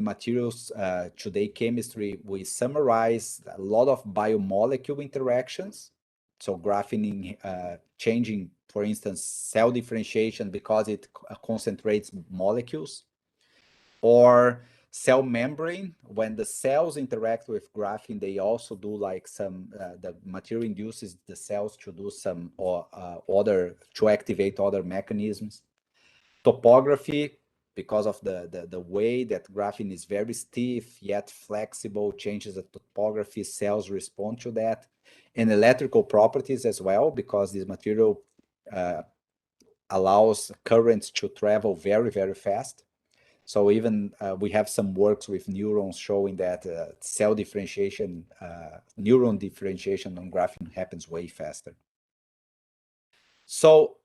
materials today chemistry, we summarize a lot of biomolecule interactions. So graphene changing, for instance, cell differentiation because it concentrates molecules, or cell membrane. When the cells interact with graphene, they also do like some, the material induces the cells to do some to activate other mechanisms. Topography, because of the way that graphene is very stiff yet flexible, changes the topography, cells respond to that. And electrical properties as well, because this material allows currents to travel very, very fast. So even we have some works with neurons showing that cell differentiation, neuron differentiation on graphene happens way faster. So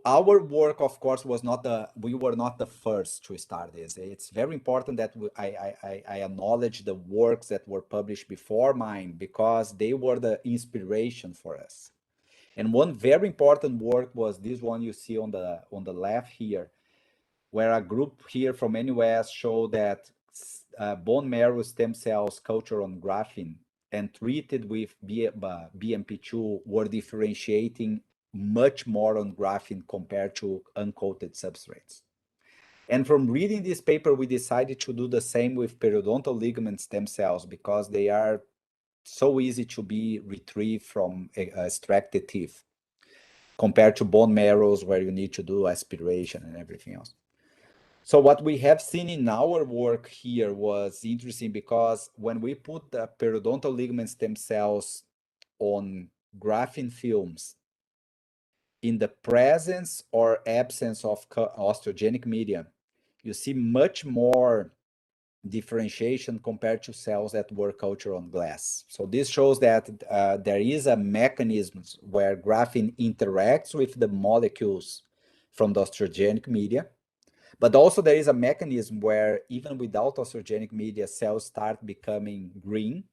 our work, of course, we were not the first to start this. It's very important that I acknowledge the works that were published before mine, because they were the inspiration for us. And one very important work was this one you see on the left here, where a group here from NUS showed that bone marrow stem cells cultured on graphene and treated with BMP2 were differentiating much more on graphene compared to uncoated substrates. And from reading this paper, we decided to do the same with periodontal ligament stem cells, because they are so easy to be retrieved from extracted teeth compared to bone marrows where you need to do aspiration and everything else. So what we have seen in our work here was interesting, because when we put the periodontal ligament stem cells on graphene films in the presence or absence of osteogenic media, you see much more differentiation compared to cells that were cultured on glass. So this shows that there is a mechanism where graphene interacts with the molecules from the osteogenic media. But also there is a mechanism where even without osteogenic media, cells start becoming green.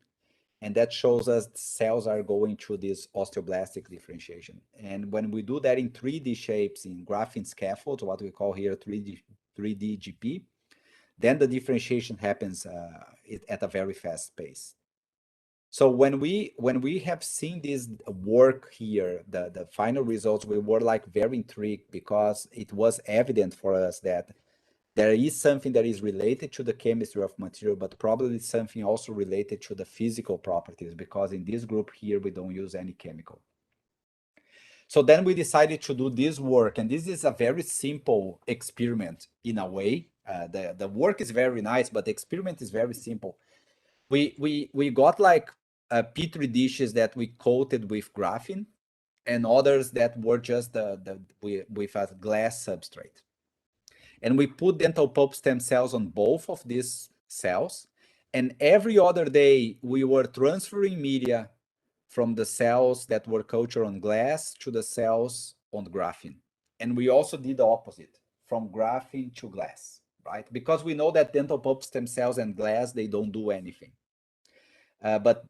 And that shows us cells are going through this osteoblastic differentiation. And when we do that in 3D shapes in graphene scaffolds, what we call here 3D GP, then the differentiation happens at a very fast pace. So when we have seen this work here, the final results, we were like very intrigued, because it was evident for us that there is something that is related to the chemistry of material, but probably something also related to the physical properties, because in this group here, we don't use any chemical. So then we decided to do this work, and this is a very simple experiment in a way. The work is very nice, but the experiment is very simple. We got like Petri dishes that we coated with graphene, and others that were just with a glass substrate. And we put dental pulp stem cells on both of these cells. And every other day, we were transferring media from the cells that were cultured on glass to the cells on graphene. And we also did the opposite, from graphene to glass, right? Because we know that dental pulp stem cells and glass, they don't do anything. But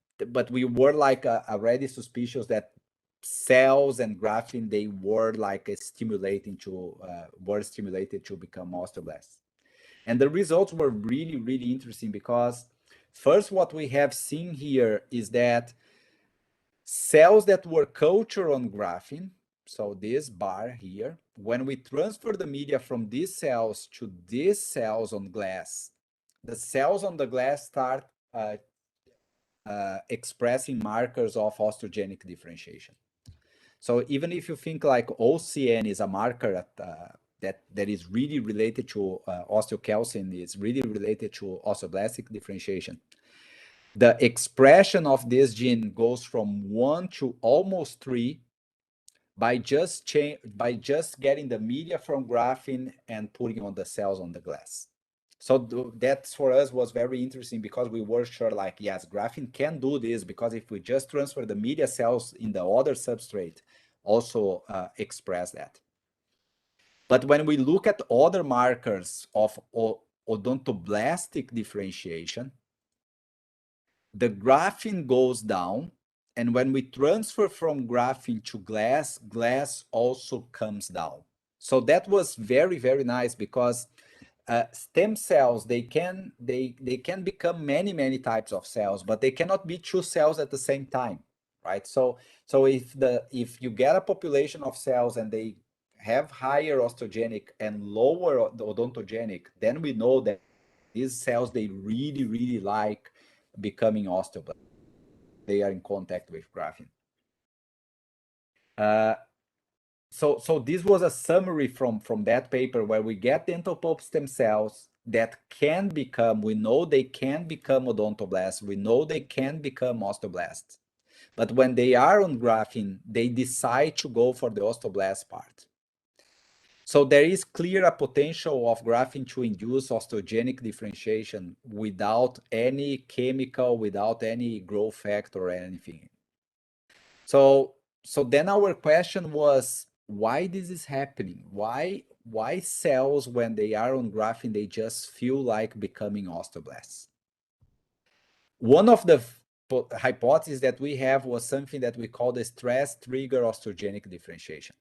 we were like already suspicious that cells and graphene, they were like stimulated to become osteoblasts. And the results were really, really interesting, because first, what we have seen here is that cells that were cultured on graphene, so this bar here, when we transfer the media from these cells to these cells on glass, the cells on the glass start expressing markers of osteogenic differentiation. So even if you think like OCN is a marker that is really related to osteocalcin, is really related to osteoblastic differentiation, the expression of this gene goes from 1 to almost 3 by just getting the media from graphene and putting on the cells on the glass. So that for us was very interesting, because we were sure like, yes, graphene can do this, because if we just transfer the media cells in the other substrate, also express that. But when we look at other markers of odontoblastic differentiation, the graphene goes down, and when we transfer from graphene to glass, glass also comes down. So that was very, very nice, because stem cells, they can become many types of cells, but they cannot be two cells at the same time, right? So if you get a population of cells and they have higher osteogenic and lower odontogenic, then we know that these cells, they really like becoming osteoblasts. They are in contact with graphene. So this was a summary from that paper where we get dental pulp stem cells that can become, we know they can become odontoblasts, we know they can become osteoblasts. But when they are on graphene, they decide to go for the osteoblast part. So there is clear a potential of graphene to induce osteogenic differentiation without any chemical, without any growth factor or anything. So then our question was, why this is happening? Why cells, when they are on graphene, they just feel like becoming osteoblasts? One of the hypotheses that we have was something that we call the stress trigger osteogenic differentiation.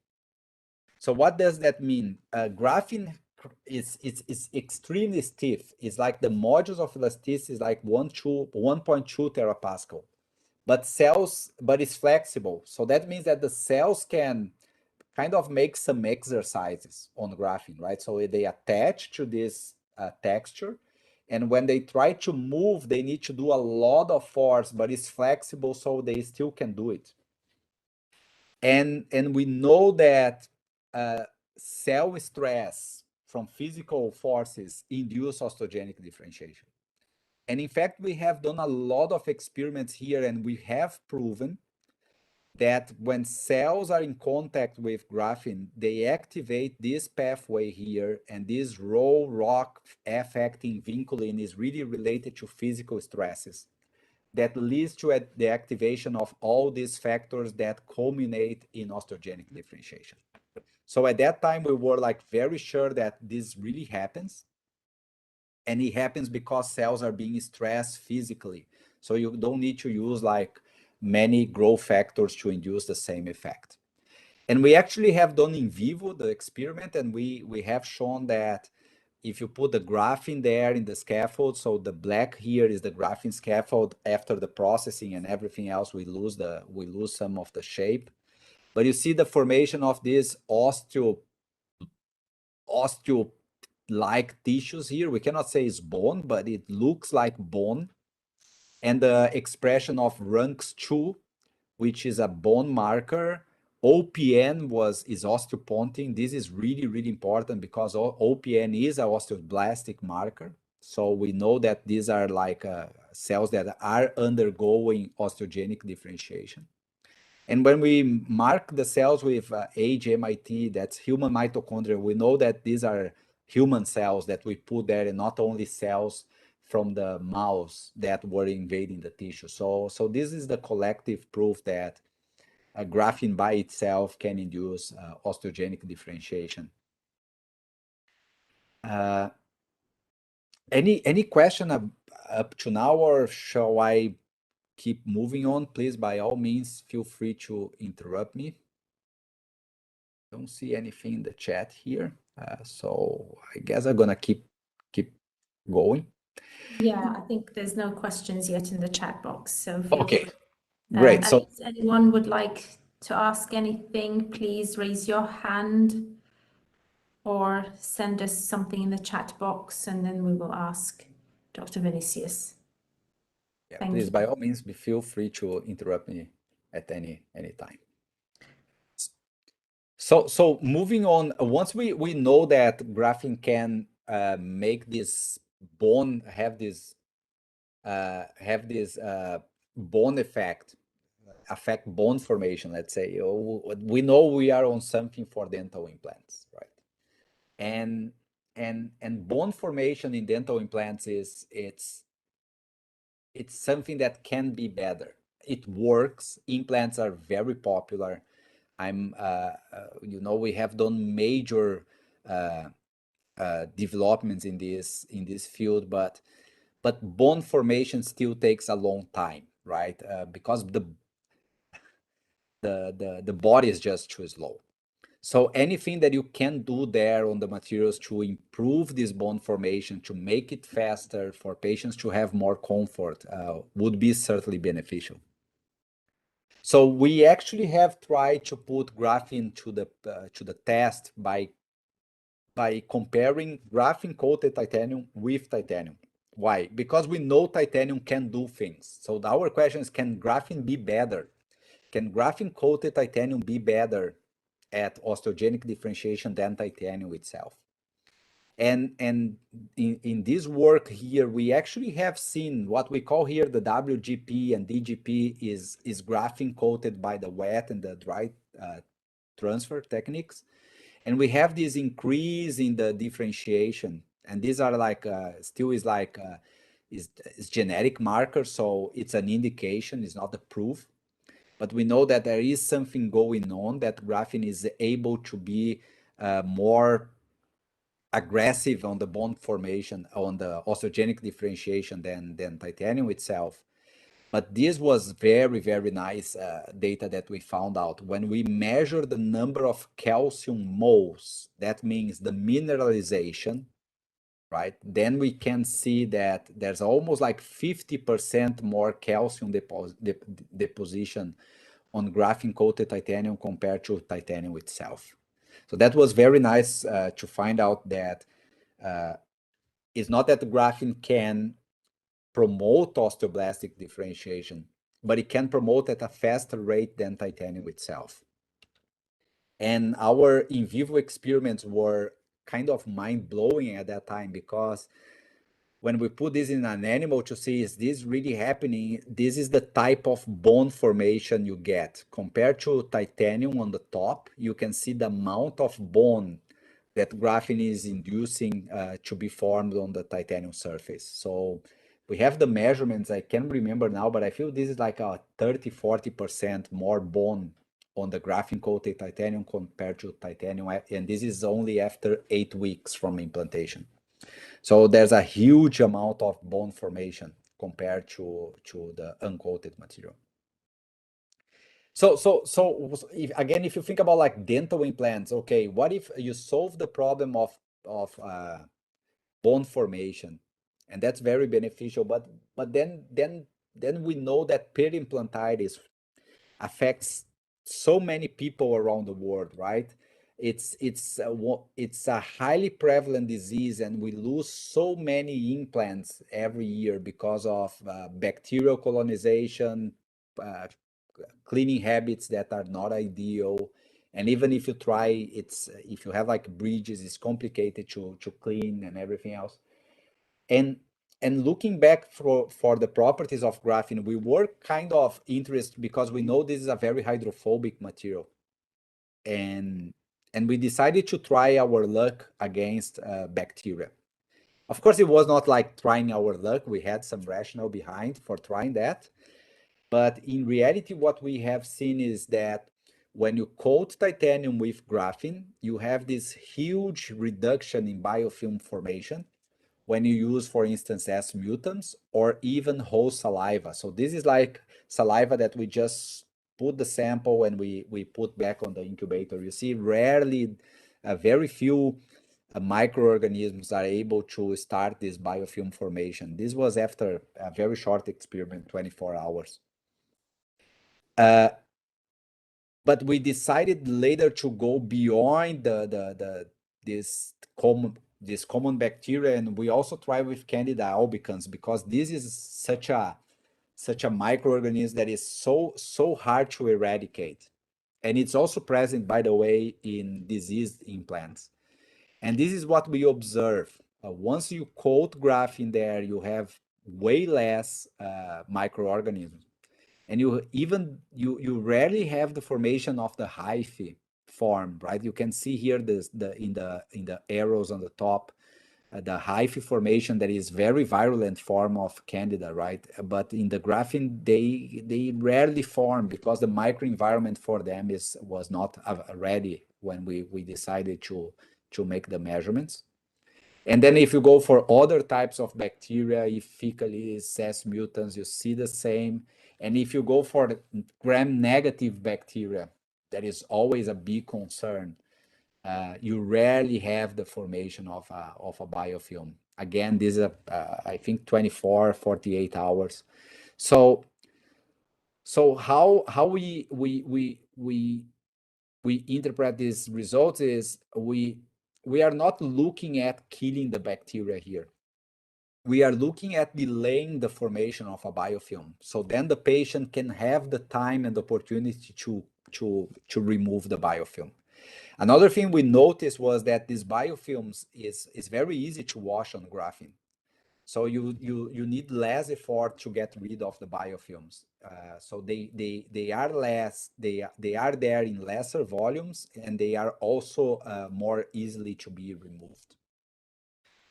So what does that mean? Graphene is extremely stiff. It's like the modulus of elasticity is like 1.2 terapascal. But it's flexible. So that means that the cells can kind of make some exercises on graphene, right? So they attach to this texture. And when they try to move, they need to do a lot of force, but it's flexible, so they still can do it. And we know that cell stress from physical forces induce osteogenic differentiation. And in fact, we have done a lot of experiments here, and we have proven that when cells are in contact with graphene, they activate this pathway here, and this rock affecting vinculin is really related to physical stresses that leads to the activation of all these factors that culminate in osteogenic differentiation. So at that time, we were like very sure that this really happens. And it happens because cells are being stressed physically. So you don't need to use like many growth factors to induce the same effect. And we actually have done in vivo the experiment, and we have shown that if you put the graphene there in the scaffold, so the black here is the graphene scaffold, after the processing and everything else, we lose some of the shape. But you see the formation of this osteo-like tissues here. We cannot say it's bone, but it looks like bone. And the expression of RUNX2, which is a bone marker. OPN is osteopontin. This is really important because OPN is an osteoblastic marker. So we know that these are like cells that are undergoing osteogenic differentiation. And when we mark the cells with age-MIT, that's human mitochondria, we know that these are human cells that we put there, and not only cells from the mouse that were invading the tissue. So this is the collective proof that graphene by itself can induce osteogenic differentiation. Any question up to now, or shall I keep moving on? Please, by all means, feel free to interrupt me. Don't see anything in the chat here, so I guess I'm gonna keep going. Yeah, I think there's no questions yet in the chat box, so feel Okay, free. great. So if anyone would like to ask anything, please raise your hand or send us something in the chat box, and then we will ask Dr. Vinicius. yeah, Thank please, you. by all means, feel free to interrupt me at any time. So moving on, once we know that graphene can make this bone have this bone effect, affect bone formation, let's say, we know we are on something for dental implants, right? And bone formation in dental implants it's something that can be better. It works. Implants are very popular. We have done major developments in this field, but bone formation still takes a long time, right? Because the body is just too slow. So anything that you can do there on the materials to improve this bond formation, to make it faster, for patients to have more comfort, would be certainly beneficial. So we actually have tried to put graphene to the test by comparing graphene coated titanium with titanium. Why? Because we know titanium can do things. So our question is, can graphene be better? Can graphene coated titanium be better at osteogenic differentiation than titanium itself? And in this work here, we actually have seen what we call here the WGP and DGP is graphene coated by the wet and the dry transfer techniques. And we have this increase in the differentiation. And these are like, still is like, is genetic markers. So it's an indication, it's not a proof. But we know that there is something going on, that graphene is able to be more aggressive on the bond formation, on the osteogenic differentiation than titanium itself. But this was very, very nice data that we found out. When we measure the number of calcium moles, that means the mineralization, right? Then we can see that there's almost like 50% more calcium deposition on graphene-coated titanium compared to titanium itself. So that was very nice to find out that it's not that graphene can promote osteoblastic differentiation, but it can promote at a faster rate than titanium itself. And our in vivo experiments were kind of mind-blowing at that time, because when we put this in an animal to see, is this really happening? This is the type of bone formation you get. Compared to titanium on the top, you can see the amount of bone that graphene is inducing to be formed on the titanium surface. So we have the measurements, I can't remember now, but I feel this is like a 30-40% more bone on the graphene coated titanium compared to titanium. And this is only after 8 weeks from implantation. So there's a huge amount of bone formation compared to the uncoated material. So if you think about like dental implants, okay, what if you solve the problem of bone formation, and that's very beneficial, but then we know that peri-implantitis affects so many people around the world, right? It's a highly prevalent disease, and we lose so many implants every year because of bacterial colonization, uh, cleaning habits that are not ideal. And even if you try, if you have like bridges, it's complicated to clean and everything else. And looking back for the properties of graphene, we were kind of interested because we know this is a very hydrophobic material. And we decided to try our luck against bacteria. Of course, it was not like trying our luck. We had some rationale behind for trying that. But in reality, what we have seen is that when you coat titanium with graphene, you have this huge reduction in biofilm formation when you use, for instance, S mutants or even whole saliva. So this is like saliva that we just put the sample and we put back on the incubator. You see rarely, very few microorganisms are able to start this biofilm formation. This was after a very short experiment, 24 hours. But we decided later to go beyond this common bacteria, and we also try with Candida albicans, because this is such a microorganism that is so hard to eradicate, and it's also present, by the way, in diseased implants. And this is what we observe. Once you coat graphene there, you have way less microorganisms, and you rarely have the formation of the hyphae form, right? You can see here in the arrows on the top, the hyphae formation that is very virulent form of Candida, right? But in the graphene, they rarely form because the microenvironment for them was not ready when we decided to make the measurements. And then if you go for other types of bacteria, if fecally S mutants, you see the same. And if you go for the gram-negative bacteria, that is always a big concern. you rarely have the formation of a biofilm. Again, this is I think 24, 48 hours. So how we interpret these results is we are not looking at killing the bacteria here. We are looking at delaying the formation of a biofilm. So then the patient can have the time and opportunity to remove the biofilm. Another thing we noticed was that these biofilms is very easy to wash on graphene. So you need less effort to get rid of the biofilms. So they are less, they are there in lesser volumes, and they are also more easily to be removed.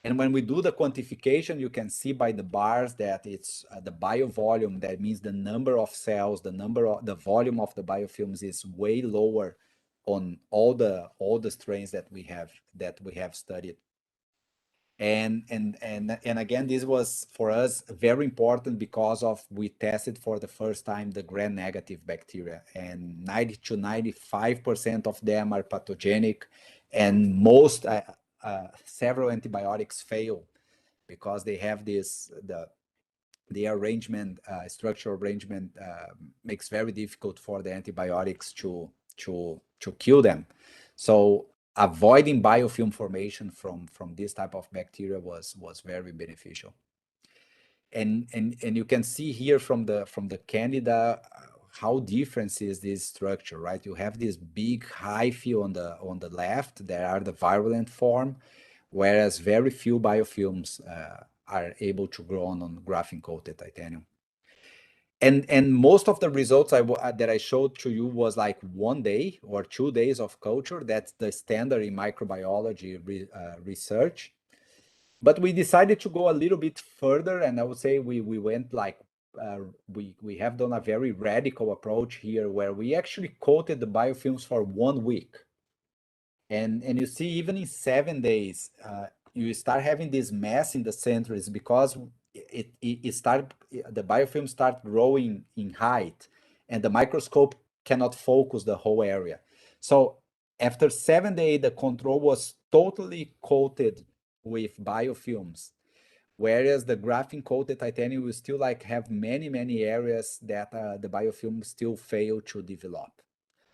And when we do the quantification, you can see by the bars that it's the biovolume. That means the number of cells, the volume of the biofilms is way lower on all the strains that we have studied. And again, this was for us very important because we tested for the first time the gram-negative bacteria, and 90 to 95% of them are pathogenic, and most several antibiotics fail because they have the arrangement, structural arrangement makes very difficult for the antibiotics to kill them. So avoiding biofilm formation from this type of bacteria was very beneficial. And you can see here from the candida how different is this structure, right? You have this big hyphae on the left that are the virulent form, whereas very few biofilms are able to grow on graphene coated titanium. And most of the results that I showed to you was like 1 day or 2 days of culture. That's the standard in microbiology research. But we decided to go a little bit further, and I would say we went like we have done a very radical approach here, where we actually coated the biofilms for 1 week. And you see, even in 7 days, you start having this mass in the center is because the biofilm start growing in height, and the microscope cannot focus the whole area. So after 7 days, the control was totally coated with biofilms, whereas the graphene coated titanium will still like have many areas that the biofilm still fail to develop.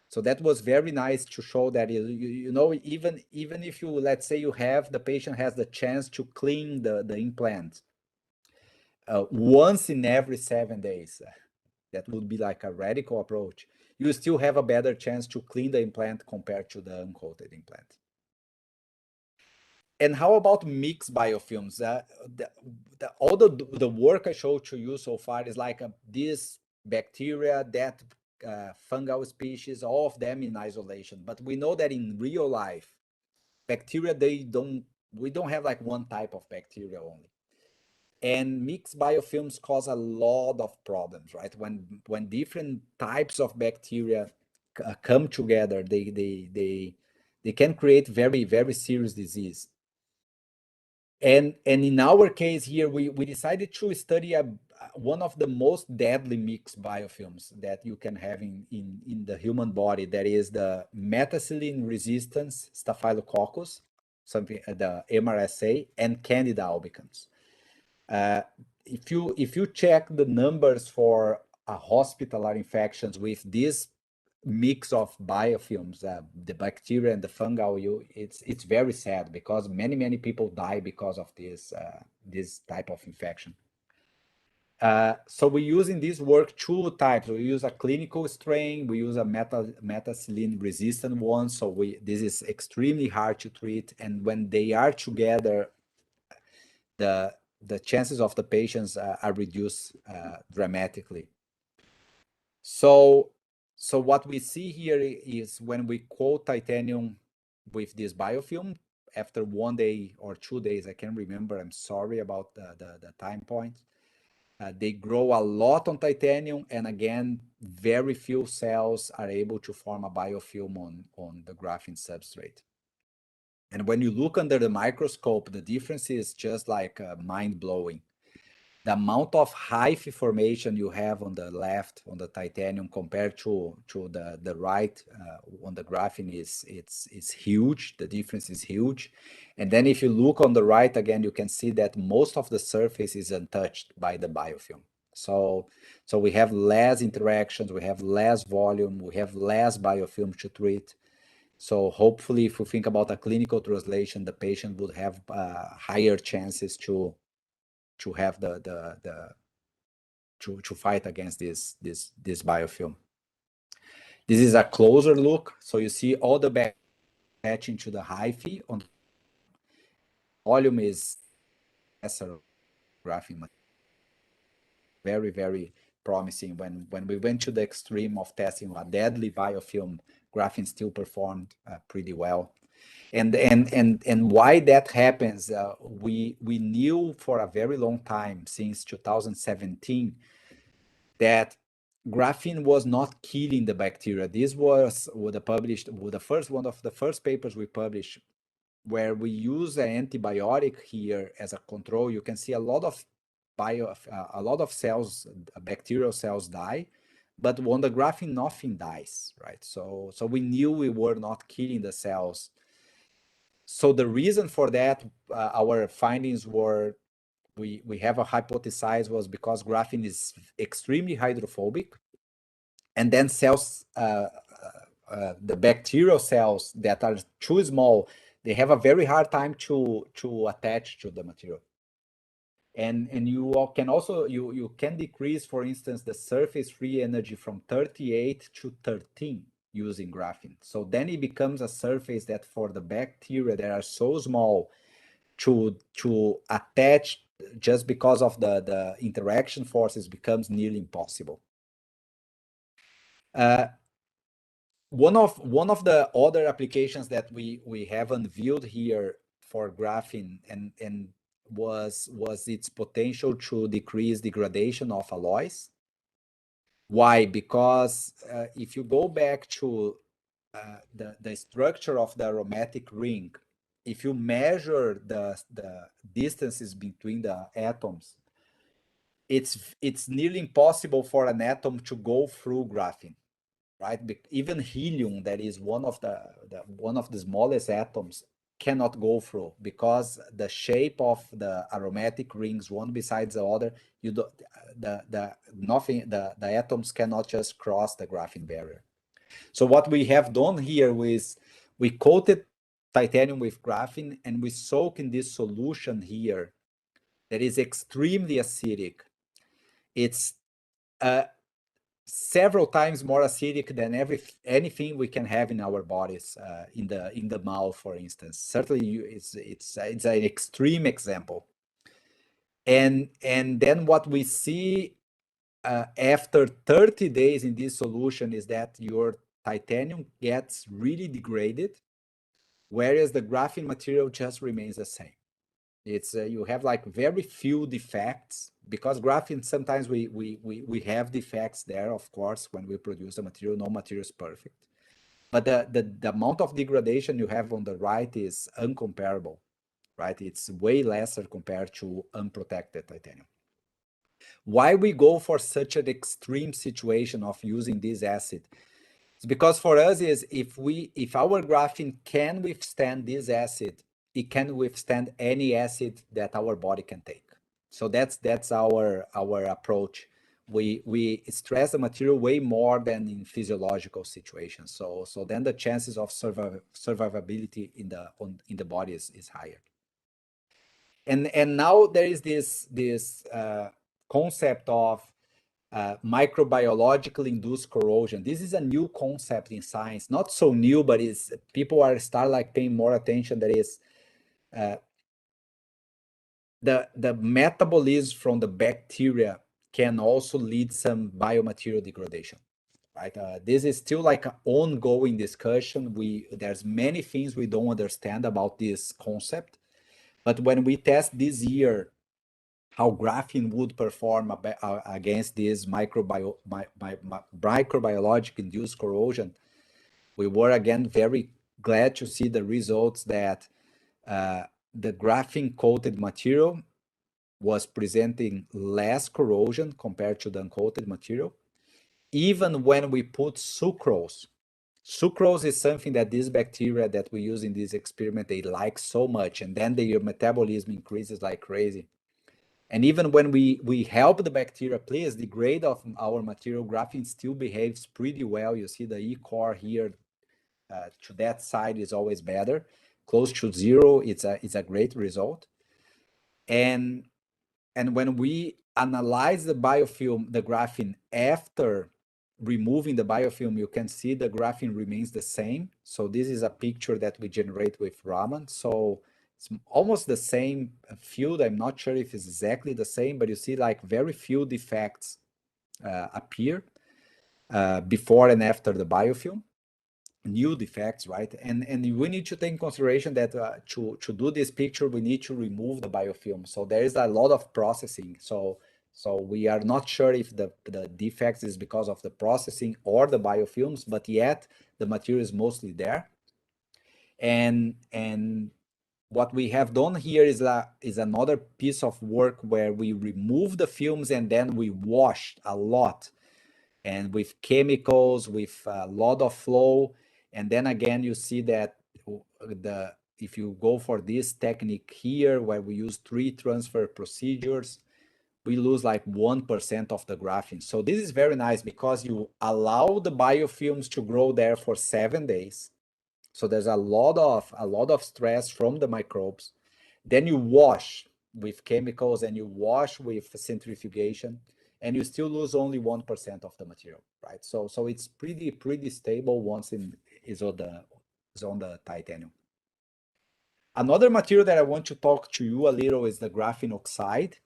So that was very nice to show that you know, even if you, let's say you have the patient has the chance to clean the implant once in every 7 days, that would be like a radical approach. You still have a better chance to clean the implant compared to the uncoated implant. And how about mixed biofilms? All the work I showed to you so far is like this bacteria, that fungal species, all of them in isolation. But we know that in real life, bacteria, we don't have like one type of bacteria only. And mixed biofilms cause a lot of problems, right? When different types of bacteria come together, they can create very serious disease. And in our case here, we decided to study one of the most deadly mixed biofilms that you can have in the human body. That is the methicillin resistance staphylococcus, the MRSA, and Candida albicans. If you check the numbers for hospitalized infections with this mix of biofilms, the bacteria and the fungal, it's very sad because many people die because of this type of infection. So we use in this work 2 types. We use a clinical strain, we use a methicillin resistant one. So this is extremely hard to treat, and when they are together, the chances of the patients are reduced dramatically. So what we see here is when we coat titanium with this biofilm, after 1 day or 2 days, I can't remember, I'm sorry about the time point, they grow a lot on titanium, and again, very few cells are able to form a biofilm on the graphene substrate. And when you look under the microscope, the difference is just like mind-blowing. the amount of hyphae formation you have on the left on the titanium compared to the right on the graphene is huge. The difference is huge. And then if you look on the right again, you can see that most of the surface is untouched by the biofilm. So we have less interactions, we have less volume, we have less biofilm to treat. So hopefully, if we think about a clinical translation, the patient would have higher chances to have to fight against this biofilm. This is a closer look. So you see all the back attaching to the hyphae on the volume is lesser graphene. Very, very promising. When we went to the extreme of testing a deadly biofilm, graphene still performed pretty well. And why that happens, we knew for a very long time, since 2017, that graphene was not killing the bacteria. This was the first one of the first papers we published, where we use an antibiotic here as a control. You can see a lot of cells, bacterial cells die, but on the graphene nothing dies, right? So we knew we were not killing the cells. So the reason for that, our findings were, we have a hypothesis, was because graphene is extremely hydrophobic, and then cells, the bacterial cells that are too small, they have a very hard time to attach to the material. And you can also, you can decrease, for instance, the surface free energy from 38 to 13 using graphene. So then it becomes a surface that for the bacteria that are so small to attach, just because of the interaction forces, becomes nearly impossible. One of the other applications that we have unveiled here for graphene and was its potential to decrease degradation of alloys. Why? Because if you go back to the structure of the aromatic ring, if you measure the distances between the atoms, it's nearly impossible for an atom to go through graphene, right? Even helium, that is one of the smallest atoms, cannot go through, because the shape of the aromatic rings, one besides the other, you do, the atoms cannot just cross the graphene barrier. So what we have done here is we coated titanium with graphene, and we soak in this solution here that is extremely acidic. It's several times more acidic than anything we can have in our bodies, in the mouth, for instance. Certainly, it's an extreme example. And then what we see after 30 days in this solution is that your titanium gets really degraded, whereas the graphene material just remains the same. It's you have like very few defects, because graphene, sometimes we have defects there, of course, when we produce the material. No material is perfect, but the amount of degradation you have on the right is uncomparable, right? It's way lesser compared to unprotected titanium. Why we go for such an extreme situation of using this acid? It's because for us is, if our graphene can withstand this acid, it can withstand any acid that our body can take. So that's our approach. We stress the material way more than in physiological situations. So then the chances of survivability in the body is higher. And now there is this concept of microbiologically induced corrosion. This is a new concept in science, not so new, but people are start paying more attention. That is the metabolism from the bacteria can also lead some biomaterial degradation, right? This is still like an ongoing discussion. There's many things we don't understand about this concept, but when we test this year how graphene would perform against this microbiologic induced corrosion, we were again very glad to see the results that the graphene coated material was presenting less corrosion compared to the uncoated material, even when we put sucrose. Sucrose is something that these bacteria that we use in this experiment, they like so much, and then their metabolism increases like crazy. And even when we help the bacteria please degrade of our material, graphene still behaves pretty well. You see the E-core here to that side is always better. Close to zero, it's a great result. And when we analyze the biofilm, the graphene after removing the biofilm, you can see the graphene remains the same. So this is a picture that we generate with Raman. So it's almost the same field. I'm not sure if it's exactly the same, but you see like very few defects appear before and after the biofilm. New defects, right? And we need to take in consideration that to do this picture, we need to remove the biofilm. So there is a lot of processing. So we are not sure if the defects is because of the processing or the biofilms, but yet the material is mostly there. And what we have done here is another piece of work where we remove the films and then we wash a lot, and with chemicals, with a lot of flow. And then again, you see that if you go for this technique here, where we use 3 transfer procedures, we lose like 1% of the graphene. So this is very nice because you allow the biofilms to grow there for 7 days. So there's a lot of stress from the microbes. Then you wash with chemicals and you wash with centrifugation, and you still lose only 1% of the material, right? So it's pretty stable once is on the titanium. Another material that I want to talk to you a little is the graphene oxide.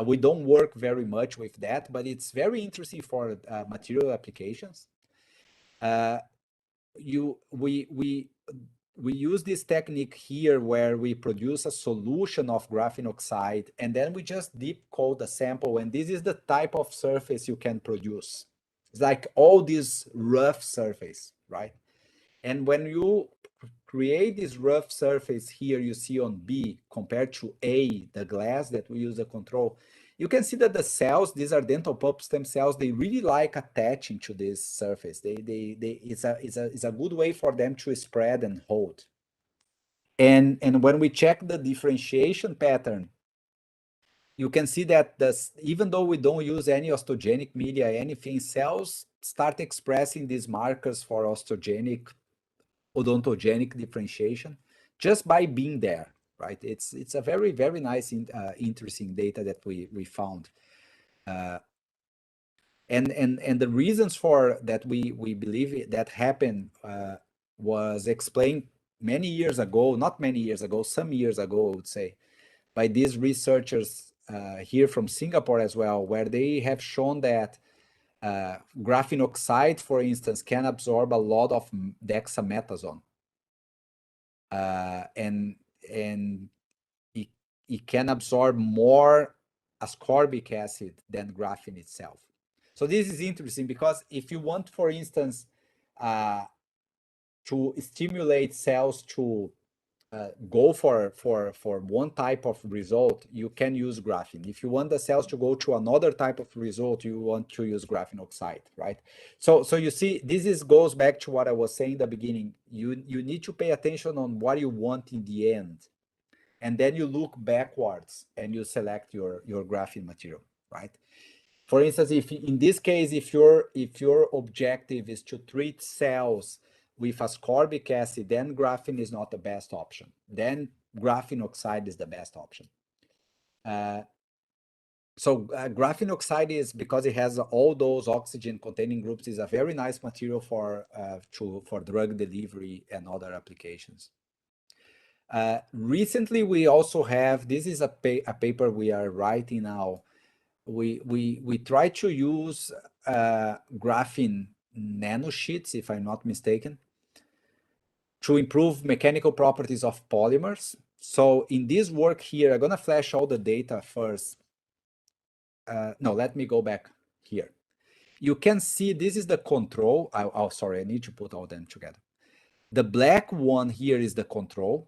We don't work very much with that, but it's very interesting for material applications. We use this technique here where we produce a solution of graphene oxide, and then we just deep coat the sample, and this is the type of surface you can produce. It's like all this rough surface, right? And when you create this rough surface here, you see on B compared to A, the glass that we use to control, you can see that the cells, these are dental pulp stem cells, they really like attaching to this surface. It's a good way for them to spread and hold. And when we check the differentiation pattern, you can see that even though we don't use any osteogenic media, anything, cells start expressing these markers for osteogenic, odontogenic differentiation just by being there, right? It's a very, very nice, interesting data that we found. And the reasons for that we believe that happened was explained many years ago, not many years ago, some years ago, I would say, by these researchers here from Singapore as well, where they have shown that graphene oxide, for instance, can absorb a lot of dexamethasone. And it can absorb more ascorbic acid than graphene itself. So this is interesting because if you want, for instance, to stimulate cells to go for one type of result, you can use graphene. If you want the cells to go to another type of result, you want to use graphene oxide, right? So you see, this goes back to what I was saying in the beginning. You need to pay attention on what you want in the end, and then you look backwards and you select your graphene material, right? For instance, if in this case, if your objective is to treat cells with ascorbic acid, then graphene is not the best option. Then graphene oxide is the best option. So graphene oxide is, because it has all those oxygen-containing groups, is a very nice material for drug delivery and other applications. Recently, we also have, this is a paper we are writing now. We try to use graphene nanosheets, if I'm not mistaken, to improve mechanical properties of polymers. So in this work here, I'm gonna flash all the data first. No, let me go back here. You can see this is the control. Oh, sorry, I need to put all them together. The black one here is the control.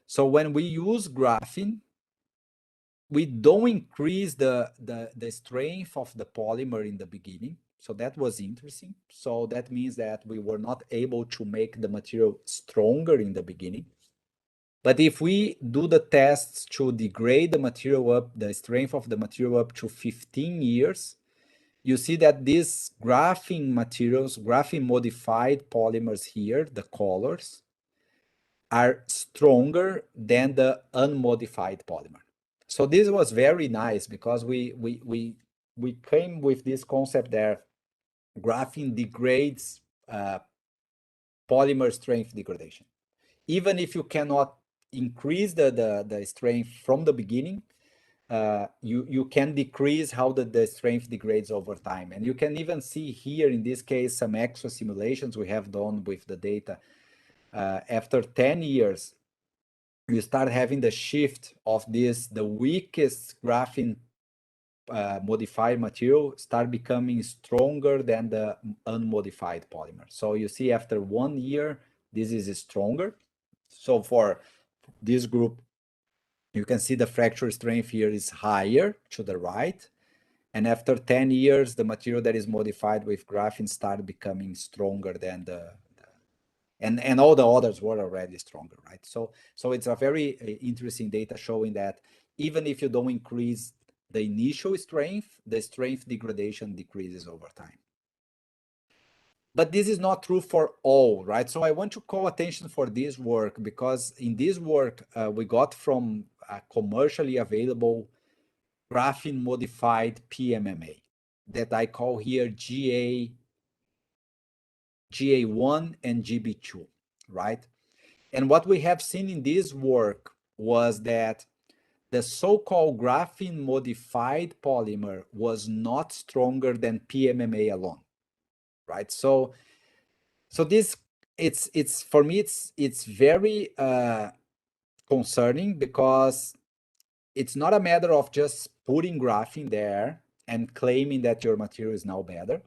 So when we use graphene, we don't increase the strength of the polymer in the beginning. So that was interesting. So that means that we were not able to make the material stronger in the beginning. But if we do the tests to degrade the material up, the strength of the material up to 15 years, you see that these graphene materials, graphene modified polymers here, the colors, are stronger than the unmodified polymer. So this was very nice because we came with this concept that graphene degrades polymer strength degradation. Even if you cannot increase the strength from the beginning, you can decrease how the strength degrades over time. And you can even see here, in this case, some extra simulations we have done with the data. After 10 years, you start having the shift of this, the weakest graphene modified material start becoming stronger than the unmodified polymer. So you see after 1 year, this is stronger. So for this group, you can see the fracture strength here is higher to the right. And after 10 years, the material that is modified with graphene started becoming stronger than and all the others were already stronger, right? So it's a very interesting data showing that even if you don't increase the initial strength, the strength degradation decreases over time. But this is not true for all, right? So I want to call attention for this work because in this work, we got from commercially available graphene modified PMMA that I call here GA1 and GB2, right? And what we have seen in this work was that the so-called graphene modified polymer was not stronger than PMMA alone, right? So this, it's for me, it's very concerning because it's not a matter of just putting graphene there and claiming that your material is now better.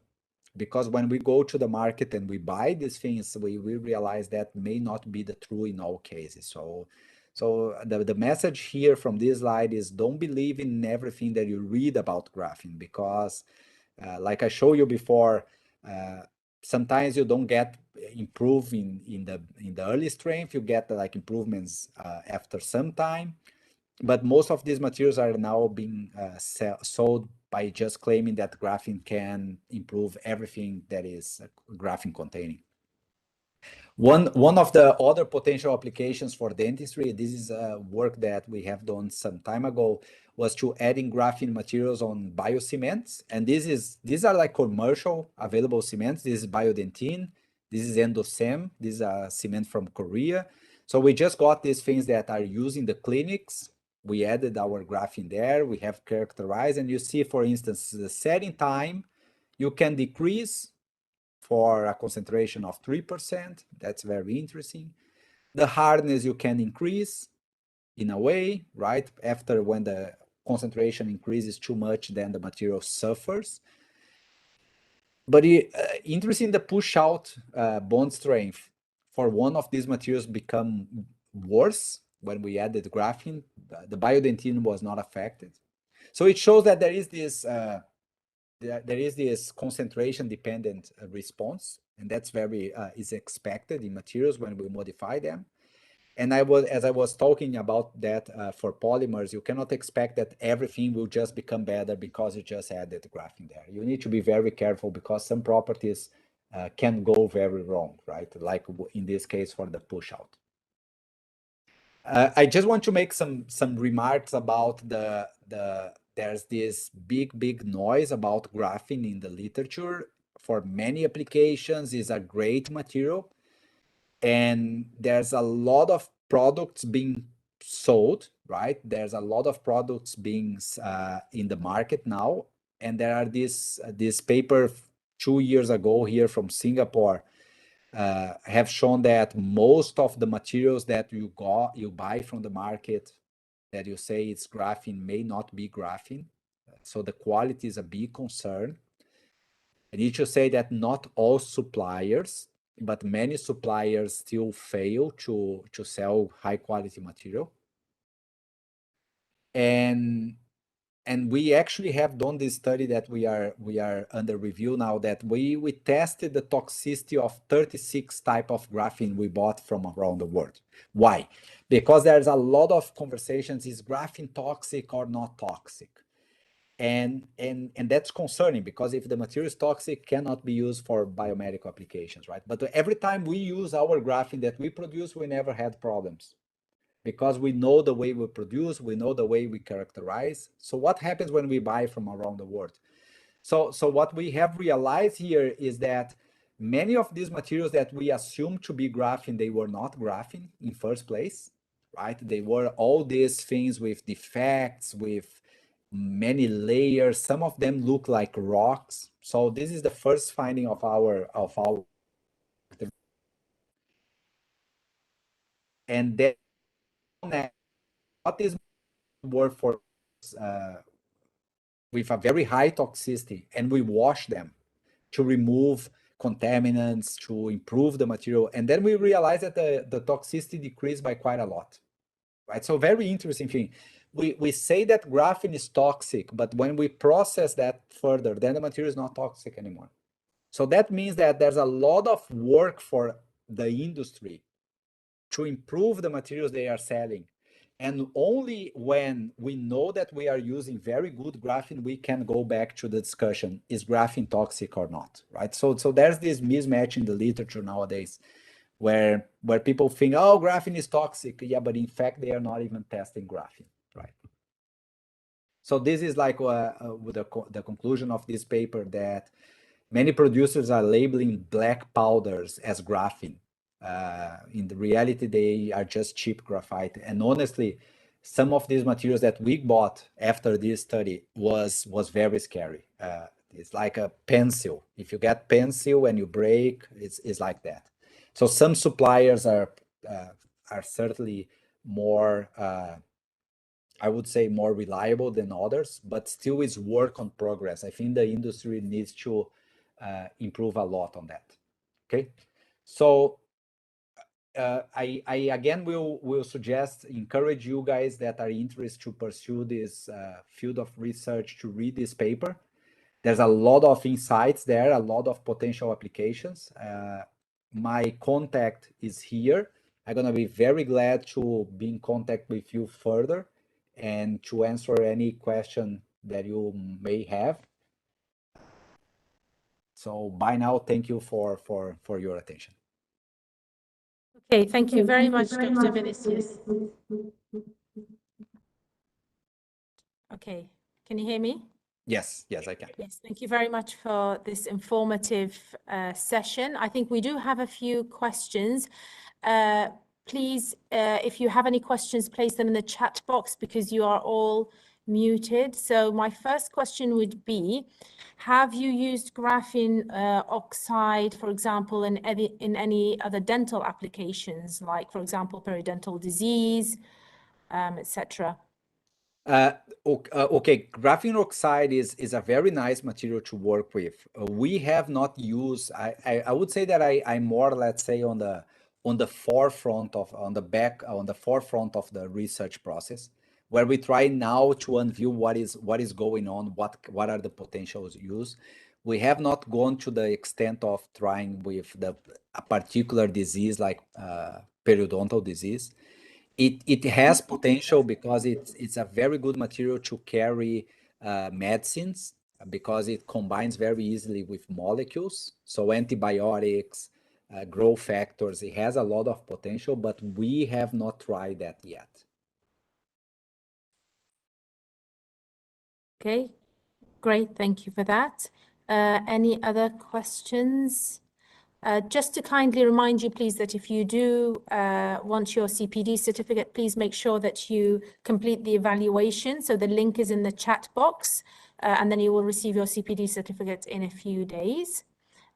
Because when we go to the market and we buy these things, we realize that may not be the true in all cases. So the message here from this slide is don't believe in everything that you read about graphene, because like I showed you before, sometimes you don't get improve in the early strength, you get like improvements after some time. But most of these materials are now being sold by just claiming that graphene can improve everything that is graphene containing. One of the other potential applications for dentistry, this is work that we have done some time ago, was to adding graphene materials on biocements. And these are like commercial available cements. This is biodentine. This is endosem. This is a cement from Korea. So we just got these things that are used in the clinics. We added our graphene there. We have characterized, and you see, for instance, the setting time, you can decrease for a concentration of 3%. That's very interesting. The hardness you can increase in a way, right? After when the concentration increases too much, then the material suffers. But interesting, the push out bond strength for one of these materials become worse when we added graphene. The biodentine was not affected. So it shows that there is this concentration dependent response, and that's very is expected in materials when we modify them. And as I was talking about that for polymers, you cannot expect that everything will just become better because you just added graphene there. You need to be very careful because some properties can go very wrong, right? Like in this case for the push out. I just want to make some remarks about there's this big noise about graphene in the literature. For many applications, is a great material, and there's a lot of products being sold, right? There's a lot of products being in the market now, and there are this paper 2 years ago here from Singapore have shown that most of the materials that you buy from the market that you say it's graphene may not be graphene. So the quality is a big concern. I need to say that not all suppliers, but many suppliers still fail to sell high quality material. And and we actually have done this study that we are under review now, that we tested the toxicity of 36 type of graphene we bought from around the world. Why? Because there's a lot of conversations, is graphene toxic or not toxic? And that's concerning, because if the material is toxic, it cannot be used for biomedical applications, right? But every time we use our graphene that we produce, we never had problems, because we know the way we produce, we know the way we characterize. So what happens when we buy from around the world? So what we have realized here is that many of these materials that we assume to be graphene, they were not graphene in first place, right? They were all these things with defects, with many layers. Some of them look like rocks. So this is the first finding of our and then what is were for with a very high toxicity, and we wash them to remove contaminants, to improve the material. And then we realized that the toxicity decreased by quite a lot, right? So very interesting thing. We say that graphene is toxic, but when we process that further, then the material is not toxic anymore. So that means that there's a lot of work for the industry to improve the materials they are selling. And only when we know that we are using very good graphene, we can go back to the discussion, is graphene toxic or not, right? So there's this mismatch in the literature nowadays where people think, oh, graphene is toxic. Yeah, but in fact, they are not even testing graphene, right? So this is like with the conclusion of this paper, that many producers are labeling black powders as graphene. In the reality, they are just cheap graphite. And honestly, some of these materials that we bought after this study was very scary. It's like a pencil. If you get pencil and you break, it's like that. So some suppliers are certainly more, I would say, more reliable than others, but still is work on progress. I think the industry needs to improve a lot on that. Okay, so I again will suggest, encourage you guys that are interested to pursue this field of research to read this paper. There's a lot of insights there, a lot of potential applications. My contact is here. I'm gonna be very glad to be in contact with you further and to answer any question that you may have. So by now, thank you for your attention. Okay, thank you very much, Dr. Vinicius. Okay, can you hear me? Yes, I can. Yes, thank you very much for this informative session. I think we do have a few questions. Please, if you have any questions, place them in the chat box, because you are all muted. So my first question would be, have you used graphene oxide, for example, in any other dental applications, like, for example, periodontal disease, etc.? Okay, graphene oxide is a very nice material to work with. We have not used. I would say that I'm more, let's say, on the forefront of on the forefront of the research process, where we try now to unveil what is going on, what are the potentials used. We have not gone to the extent of trying with a particular disease like periodontal disease. It has potential because it's a very good material to carry medicines, because it combines very easily with molecules. So antibiotics, growth factors, it has a lot of potential, but we have not tried that yet. Okay, great. Thank you for that. Any other questions? Just to kindly remind you, please, that if you do want your CPD certificate, please make sure that you complete the evaluation. So the link is in the chat box, and then you will receive your CPD certificate in a few days.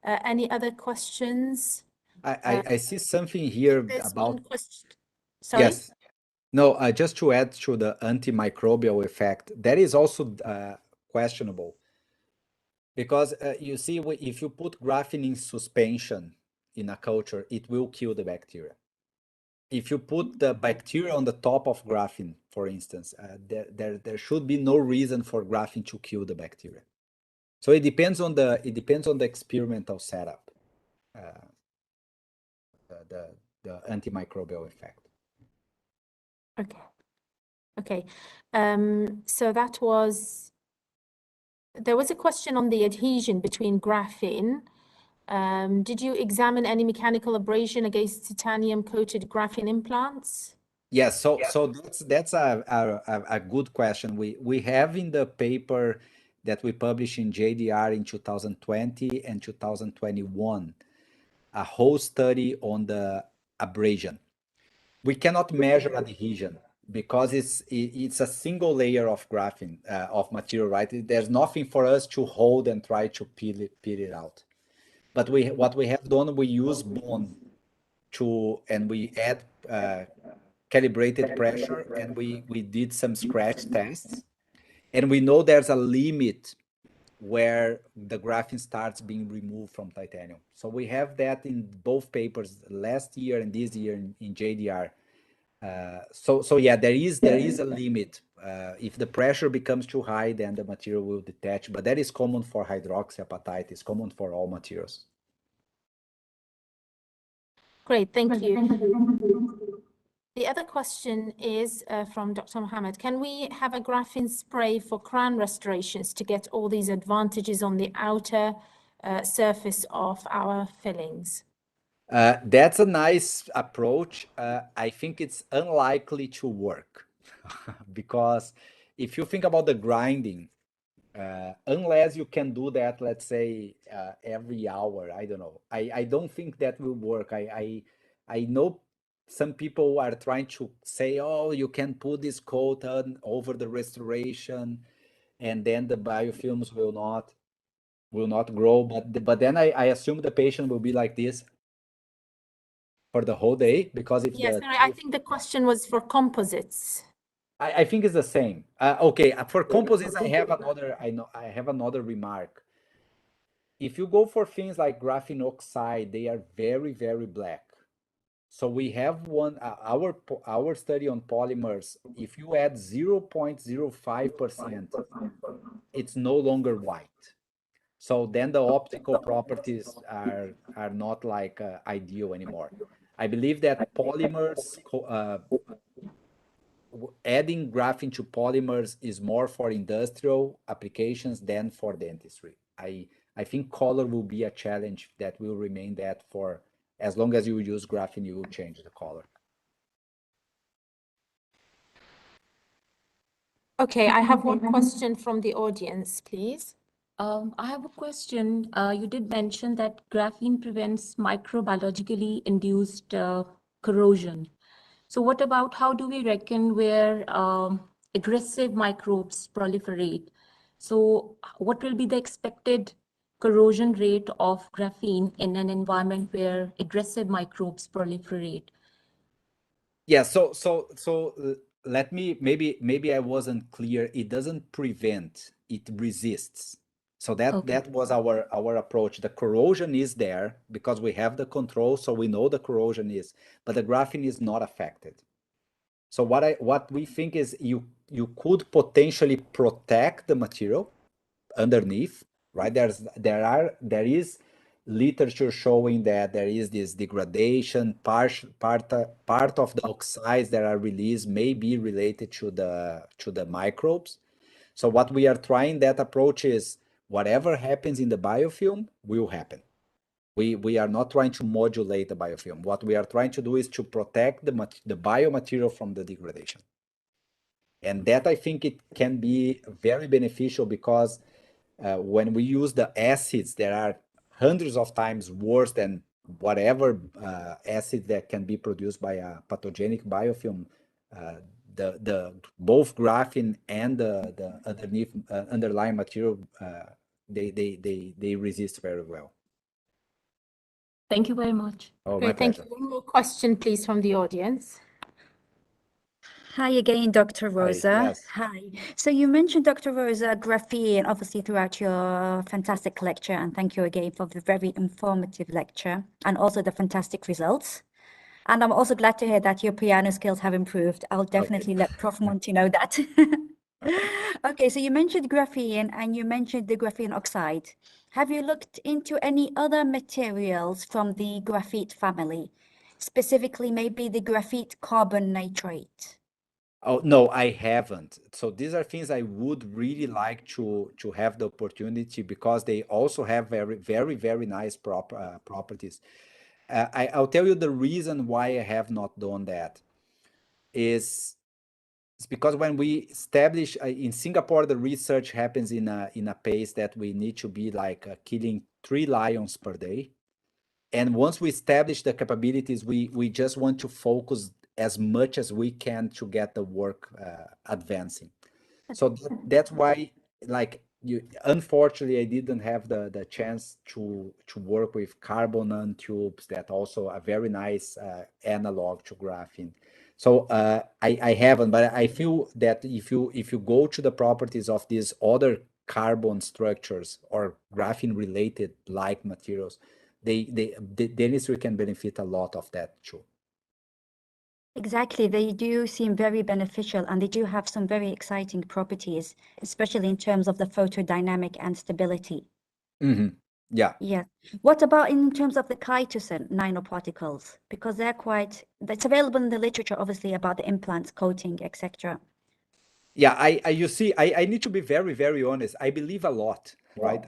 Any other questions? I see something here There's about. one question. Sorry? Yes. No, just to add to the antimicrobial effect, that is also questionable. Because you see, if you put graphene in suspension in a culture, it will kill the bacteria. if you put the bacteria on the top of graphene, for instance, there should be no reason for graphene to kill the bacteria. So it depends on the experimental setup, the antimicrobial effect. Okay. Okay. So there was a question on the adhesion between graphene. Did you examine any mechanical abrasion against titanium-coated graphene implants? Yes, so that's a good question. We have in the paper that we published in JDR in 2020 and 2021 a whole study on the abrasion. We cannot measure adhesion because it's a single layer of graphene of material, right? There's nothing for us to hold and try to peel it out. But what we have done, we use bone and we add calibrated pressure, and we did some scratch tests, and we know there's a limit where the graphene starts being removed from titanium. So we have that in both papers last year and this year in JDR. So yeah, there is a limit. If the pressure becomes too high, then the material will detach. But that is common for hydroxyapatite. It's common for all materials. Great, thank you. The other question is from Dr. Mohammed. Can we have a graphene spray for crown restorations to get all these advantages on the outer surface of our fillings? That's a nice approach. I think it's unlikely to work because if you think about the grinding, unless you can do that, let's say every hour, I don't know. I don't think that will work. I know some people are trying to say, oh, you can put this coat on over the restoration, and then the biofilms will not grow. But then I assume the patient will be like this for the whole day, because if Yes, sorry, I think the question was for composites. I think it's the same. Okay, for composites, I have another remark. If you go for things like graphene oxide, they are very, very black. So we have our study on polymers. If you add 0.05%, it's no longer white. So then the optical properties are not like ideal anymore. I believe that polymers, adding graphene to polymers is more for industrial applications than for dentistry. I think color will be a challenge that will remain that for as long as you use graphene, you will change the color. Okay, I have one question from the audience, please. I have a question. You did mention that graphene prevents microbiologically induced corrosion. So what about how do we reckon where aggressive microbes proliferate? So what will be the expected corrosion rate of graphene in an environment where aggressive microbes proliferate? Yeah, so let me, maybe I wasn't clear. It doesn't prevent, it resists. So that was our approach. The corrosion is there because we have the control, so we know the corrosion is, but the graphene is not affected. So what we think is you could potentially protect the material underneath, right? There is literature showing that there is this degradation. Part of the oxides that are released may be related to the microbes. So what we are trying that approach is whatever happens in the biofilm will happen. We are not trying to modulate the biofilm. What we are trying to do is to protect the biomaterial from the degradation. And that I think it can be very beneficial because when we use the acids that are hundreds of times worse than whatever acid that can be produced by a pathogenic biofilm, the both graphene and the underlying material, they resist very well. Thank you very much. Oh, my Great, thank pleasure. you. One more question, please, from the audience. Hi again, Dr. Rosa. Yes. Hi. So you mentioned, Dr. Rosa, graphene, obviously, throughout your fantastic lecture, and thank you again for the very informative lecture and also the fantastic results. And I'm also glad to hear that your piano skills have improved. I'll definitely let Prof. Monty know that. Okay, so you mentioned graphene and you mentioned the graphene oxide. Have you looked into any other materials from the graphite family, specifically maybe the graphite carbon nitrate? Oh, no, I haven't. So these are things I would really like to have the opportunity because they also have very nice properties. I'll tell you the reason why I have not done that is it's because when we establish in Singapore, the research happens in a pace that we need to be like killing 3 lions per day. And once we establish the capabilities, we just want to focus as much as we can to get the work advancing. So that's why, like, unfortunately, I didn't have the chance to work with carbon nanotubes. That also a very nice analog to graphene. So I haven't, but I feel that if you go to the properties of these other carbon structures or graphene related like materials, the dentistry can benefit a lot of that too. Exactly, they do seem very beneficial and they do have some very exciting properties, especially in terms of the photodynamic and stability. Yeah. Yeah. What about in terms of the chitosan nanoparticles? Because that's available in the literature, obviously, about the implants, coating, etc. Yeah, you see, I need to be very honest. I believe a lot, right?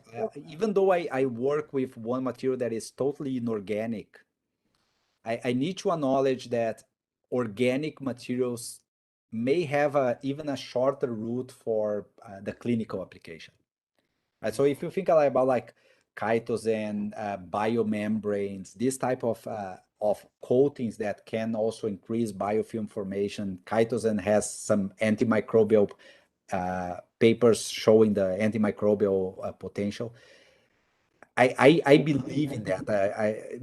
Even though I work with one material that is totally inorganic, I need to acknowledge that organic materials may have even a shorter route for the clinical application. Right? So if you think about like chitosan, biomembranes, this type of coatings that can also increase biofilm formation. Chitosan has some antimicrobial papers showing the antimicrobial potential. I believe in that.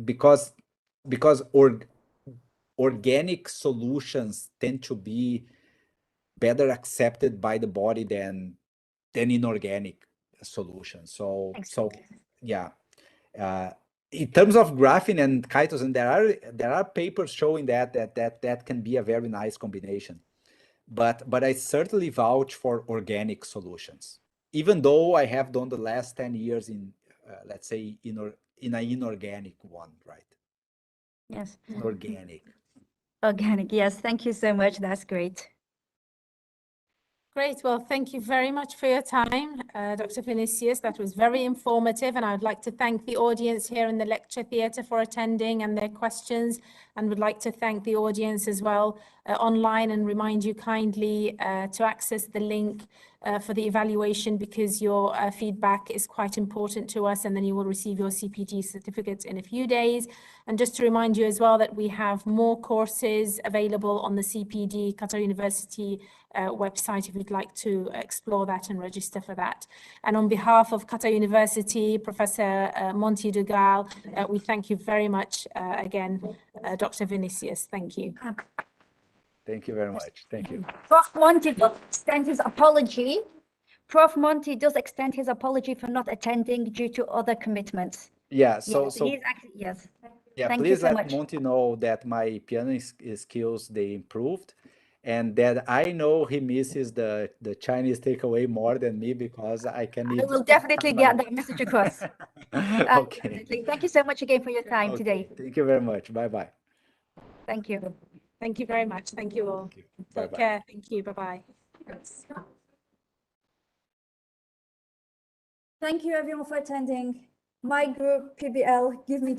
Because organic solutions tend to be better accepted by the body than inorganic solutions. So yeah. In terms of graphene and chitosan, there are papers showing that can be a very nice combination. But I certainly vouch for organic solutions, even though I have done the last 10 years in let's say in an inorganic one, right? Yes. Organic. Organic, yes. Thank you so much. That's great. Great. Well, thank you very much for your time, Dr. Vinicius. That was very informative, and I'd like to thank the audience here in the lecture theatre for attending and their questions, and would like to thank the audience as well online and remind you kindly to access the link for the evaluation, because your feedback is quite important to us, and then you will receive your CPD certificate in a few days. And just to remind you as well that we have more courses available on the CPD Qatar University website if you'd like to explore that and register for that. And on behalf of Qatar University, Professor Monty Dugal, we thank you very much again, Dr. Vinicius. Thank you. Thank you very much. Thank you. Prof. Monty does extend his apology. Prof. Monty does extend his apology for not attending due to other commitments. Yeah. So Yes, he's actually, yes. yeah, Thank you please so let much. Monty know that my piano skills they improved, and that I know he misses the Chinese takeaway more than me because I can I eat. will definitely get that message across. Okay. Definitely. Thank you so much again for your time today. Thank you very much. Bye bye. Thank you. Thank you very much. Thank you all. Bye Take bye. care. Thank you. Bye-bye. Thank you everyone for attending. My group, PBL, give me